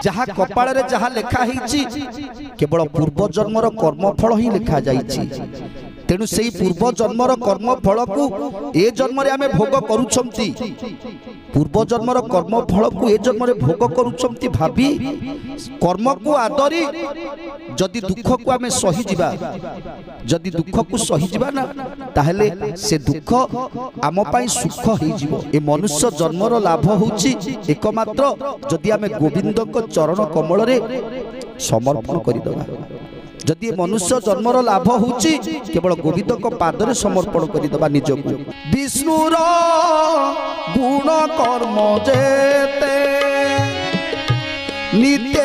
जहाँ कपाल रे जहाँ लेखा ही केवल पूर्व जन्मर कर्मफल ही लिखा जाइछि। तेणु से पूर्व जन्मर कर्मफल को ए जन्म रे आमे भोग करूछंती, पूर्व जन्मर कर्मफल को ए जन्म रे भोग करूछंती भाबी कर्म को आदरी जदि दुख को आमे सही जिबा, जदि दुख को सही जिबा ना ताहले से दुख आम पाई सुख ही जिवो। ए मनुष्य जन्मर लाभ होउछि एकमात्र जदि आमे गोविंद को चरण कमल रे समर्पण करि दबा। जदि मनुष्य जन्मर लाभ होउछि केवल गोविंद को पादरे समर्पण करि दबा निज को। विष्णुर गुण कर्म जेते नित्य